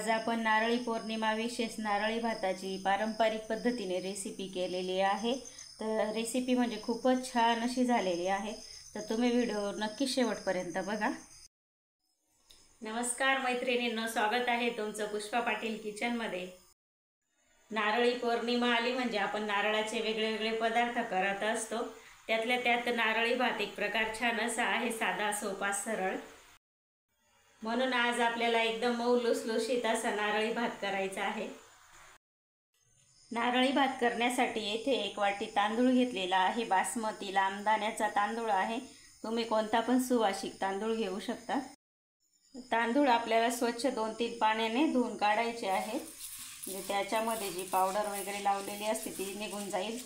आज आपण नारळी पौर्णिमा विशेष नारळी भाताची पारंपरिक पद्धतीने रेसिपी केलेली आहे। तर रेसिपी म्हणजे खूपच छान अशी झालेली आहे, तर तुम्ही व्हिडिओ नक्की शेवटपर्यंत बघा। नमस्कार मैत्रिणींनो, स्वागत आहे तुमचं पुष्पा पाटील किचन मध्ये। नारळी पौर्णिमा आली म्हणजे आपण नारळाचे वेगवेगळे पदार्थ करत असतो। त्यातल्या त्यात नारळी भात एक प्रकार छान असा आहे, साधा सोपा सरळ। म्हणून आज आपल्याला एकदम मऊ लुसलुशीत असा नारळी भात करायचा आहे। नारळी भात करण्यासाठी येथे 1 वाटी तांदूळ घेतलेला आहे। बासमती लांब दाण्याचा तांदूळ आहे, तुम्ही कोणता पण सुवासिक तांदूळ घेऊ शकता। तांदूळ आपल्याला स्वच्छ 2-3 पाण्याने धुवून काढायचे आहेत, म्हणजे त्याच्यामध्ये जी पावडर वगैरे लावलेली असते ती निघून जाईल।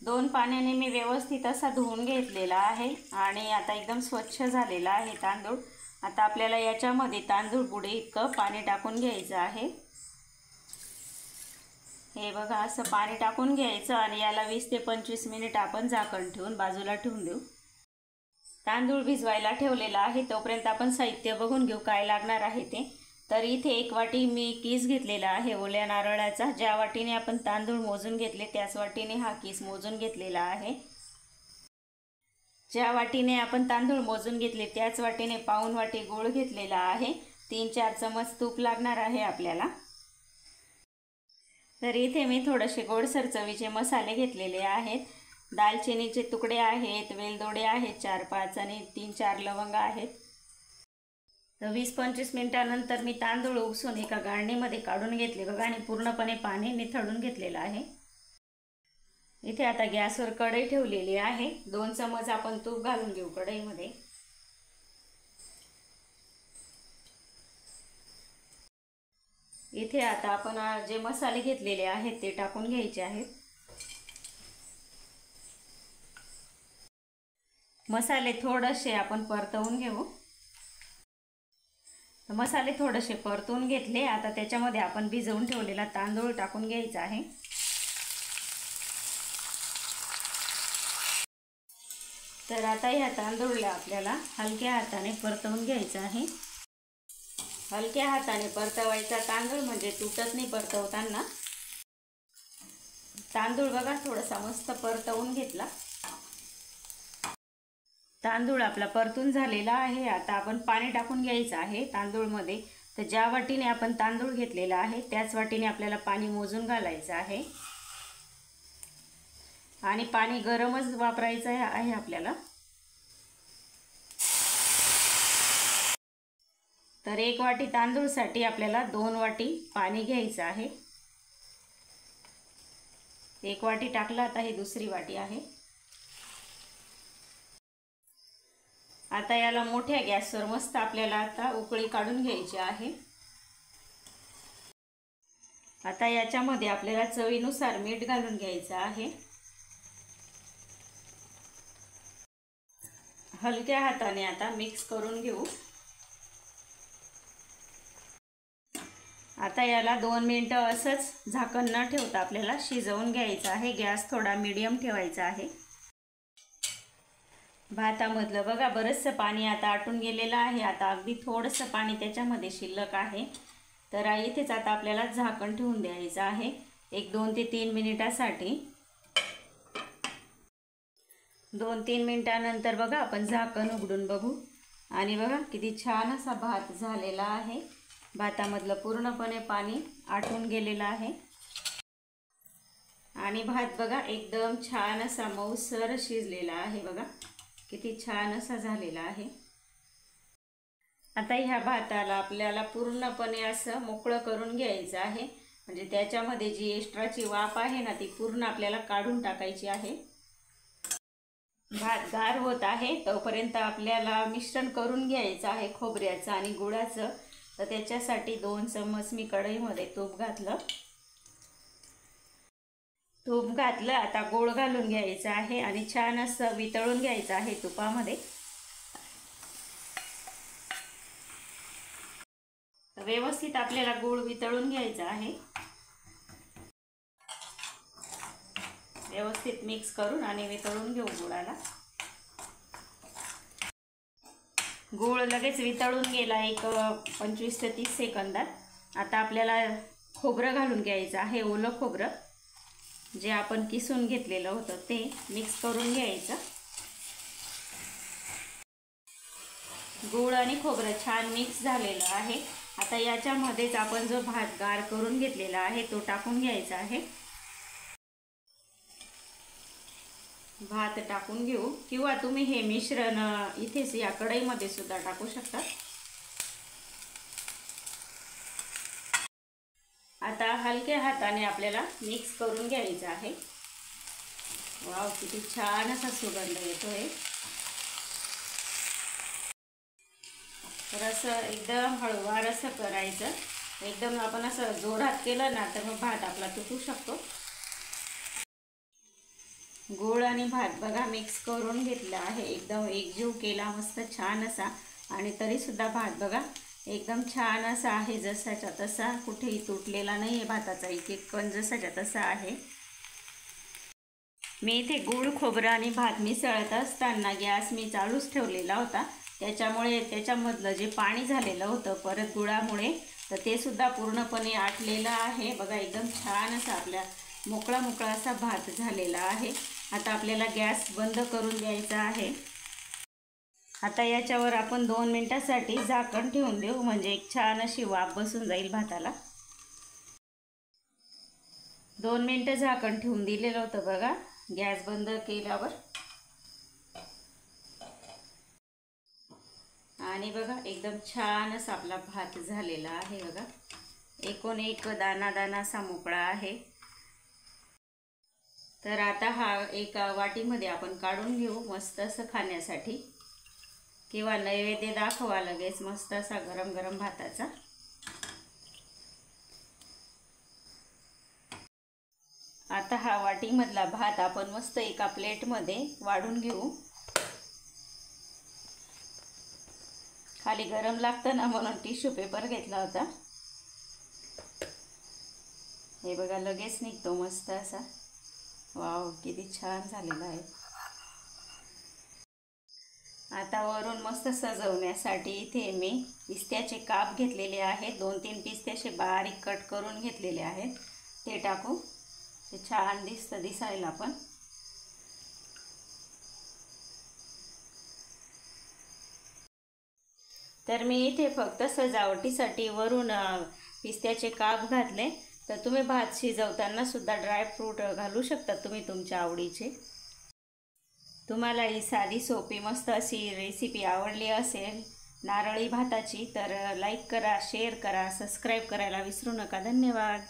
2 पाण्याने मी व्यवस्थित असा धुवून घेतलेला आहे आणि आता एकदम स्वच्छ झालेला आहे तांदूळ। आता आपल्याला याच्यामध्ये तांदूळ बुडे इतकं पाणी टाकून घ्यायचं आहे। हे बघा, असं पाणी टाकून घ्यायचं आणि याला 20 ते 25 मिनिट आपण झाकण ठेवून बाजूला ठेवून देऊ। तांदूळ भिजवायला ठेवलेला आहे, तोपर्यंत आपण साहित्य बघून घेऊ काय लागणार आहे ते। तर इथे 1 वाटी मी किस घेतलेला आहे ओल्या नारळाचा। ज्या वाटीने आपण तांदूळ मोजून घेतले त्याच वाटीने हा किस मोजून घेतलेला आहे। ज्या वाटीने आपण तांदूळ मोजून घेतले त्याच वाटीने पाऊण वाटी गूळ घेतलेला आहे। 3-4 चमच तूप लागणार आहे आपल्याला। तर इथे मी थोडेसे गोडसर चवीचे मसाले घेतलेले आहेत। दालचिनीचे तुकडे आहेत, वेलदोडे आहेत 4-5 आणि 3-4 लवंग आहेत। तर 20-25 मिनिटांनंतर मी तांदूळ उपसून एका गाळणीमध्ये काढून घेतले बघा, आणि पूर्णपणे पाणी निथळून घेतलेलं आहे। इथे आता गॅसवर कढई ठेवलेली आहे। 2 चमच आपण तूप घालून घेऊ कढईमध्ये। इथे आता आपण जे मसाले घेतलेले आहेत ते टाकून घ्यायचे आहेत। मसाले थोडेसे आपण परतवून घेऊ। मसाले थोडेसे परतवून घेतले, आता त्याच्यामध्ये आपण भिजवून ठेवलेला तांदूळ टाकून घ्यायचा आहे। तर आता या तांदूळला आपल्याला हलक्या हाताने परतवून घ्यायचा आहे। हलक्या हाताने परतवायचा तांदूळ, म्हणजे तुटत नाही परतवताना। तांदूळ बघा थोडासा मस्त परतवून घेतला। तांदूळ आपला परतून झालेला आहे। आता आपण पाणी टाकून घ्यायचं आहे तांदूळमध्ये। तर ज्या वाटीने आपण तांदूळ घेतलेला आहे त्याच वाटीने आपल्याला पाणी मोजून घालायचं आहे, आणि पाणी गरमच वापरायचं आहे आपल्याला। तर 1 वाटी तांदूळसाठी आपल्याला 2 वाटी पाणी घ्यायचं आहे। 1 वाटी टाकलं, आता ही दुसरी वाटी आहे। आता याला मोठ्या गॅसवर मस्त आपल्याला आता उकळी काढून घ्यायची आहे। आता याच्यामध्ये आपल्याला चवीनुसार मीठ घालून घ्यायचं आहे। हलक्या हाताने आता मिक्स करून घेऊ। आता याला 2 मिनिटं असंच झाकण न ठेवता आपल्याला शिजवून घ्यायचं आहे। गॅस थोडा मीडियम ठेवायचा आहे। भातामधलं बघा बरंचसं पाणी आता आटून गेलेलं आहे। आता अगदी थोडंसं पाणी त्याच्यामध्ये शिल्लक आहे। तर इथेच आता आपल्याला झाकण ठेवून द्यायचं आहे 1-2 ते 3 मिनिटासाठी। 2-3 मिनिटांनंतर बघा आपण झाकण उघडून बघू, आणि बघा किती छान असा भात झालेला आहे। भातामधलं पूर्णपणे पाणी आटून गेलेलं आहे, आणि भात बघा एकदम छान असा मऊसर शिजलेला आहे। बघा किती छान असा झालेला आहे। आता ह्या भाताला आपल्याला पूर्णपणे असं मोकळं करून घ्यायचं आहे, म्हणजे त्याच्यामध्ये जी एक्स्ट्राची वाफ आहे ना ती पूर्ण आपल्याला काढून टाकायची आहे। भात गार होत आहे तोपर्यंत आपल्याला मिश्रण करून घ्यायचं आहे खोबऱ्याचं आणि गुळाचं। तर त्याच्यासाठी 2 चमच मी कढईमध्ये तूप घातलं। आता गूळ घालून घ्यायचं आहे आणि छान असं वितळून घ्यायचं आहे तुपामध्ये। व्यवस्थित आपल्याला गूळ वितळून घ्यायचा आहे। व्यवस्थित मिक्स करून आणि वितळून घेऊ गुळाला। गूळ लगेच वितळून गेला एक 25 ते 30 सेकंदात। आता आपल्याला खोबरं घालून घ्यायचं आहे, ओलं खोबरं जे आपण किसून घेतलेलं होतं ते मिक्स करून घ्यायचं। गूळ आणि खोबरं छान मिक्स झालेलं आहे। आता याच्यामध्येच आपण जो भात गार करून घेतलेला आहे तो टाकून घ्यायचा आहे। भात टाकून घेऊ, किंवा तुम्ही हे मिश्रण इथेच या कढईमध्ये सुद्धा टाकू शकता। आता हलक्या हाताने आपल्याला मिक्स करून घ्यायचं आहे। वाव, किती छान असा सुगंध येतोय। तर असं एकदम हळूवार असं करायचं, एकदम आपण असं जोरात केलं ना तर मग भात आपला तुटू शकतो। गूळ आणि भात बघा मिक्स करून घेतला आहे, एकदम एकजीव केला मस्त छान असा। आणि तरीसुद्धा भात बघा एकदम छान असा आहे, जसाच्या तसा, कुठेही तुटलेला नाही आहे भाताचा, एक एक कण जसाच्या तसा आहे। मी इथे गूळ खोबरं आणि भात मिसळत असताना गॅस मी चालूच ठेवलेला होता, त्याच्यामुळे त्याच्यामधलं जे पाणी झालेलं होतं परत गुळामुळे, तर ते सुद्धा पूर्णपणे आटलेलं आहे। बघा एकदम छान असा आपल्या मोकळा मोकळा असा भात झालेला आहे। आता आपल्याला गॅस बंद करून द्यायचा आहे। आता याच्यावर आपण 2 मिनिटांसाठी झाकण ठेवून देऊ, म्हणजे एक छान अशी वाफ बसून जाईल भाताला। 2 मिनिटं झाकण ठेवून दिलेलं होतं बघा गॅस बंद केल्यावर, आणि बघा एकदम छान असा आपला भात झालेला आहे। बघा एकूण एक दाना दाना असा मोकळा आहे। तर आता हा एका वाटीमध्ये आपण काढून घेऊ मस्त असं खाण्यासाठी, किंवा नैवेद्य दाखवा लगेच मस्त असा गरम गरम भाताचा। आता हा वाटीमधला भात आपण मस्त एका प्लेटमध्ये वाढून घेऊ। खाली गरम लागतं ना म्हणून टिश्यू पेपर घेतला होता। हे बघा लगेच निघतो मस्त असा। वाव, किती छान झालेला आहे। आता वरून मस्त सजवण्यासाठी इथे मी पिस्त्याचे काप घेतलेले आहेत, 2-3 पिस्ते असे बारीक कट करून घेतलेले आहेत, ते टाकू, ते छान दिसतं दिसायला पण। तर मी इथे फक्त सजावटीसाठी वरून पिस्त्याचे काप घातले, तर तुम्ही भात शिजवताना सुद्धा ड्रायफ्रूट घालू शकता तुम्ही तुमच्या आवडीचे। तुम्हाला ही साधी सोपी मस्त अशी रेसिपी आवडली असेल नारळी भाताची, तर लाईक करा, शेअर करा, सबस्क्राईब करायला विसरू नका। धन्यवाद।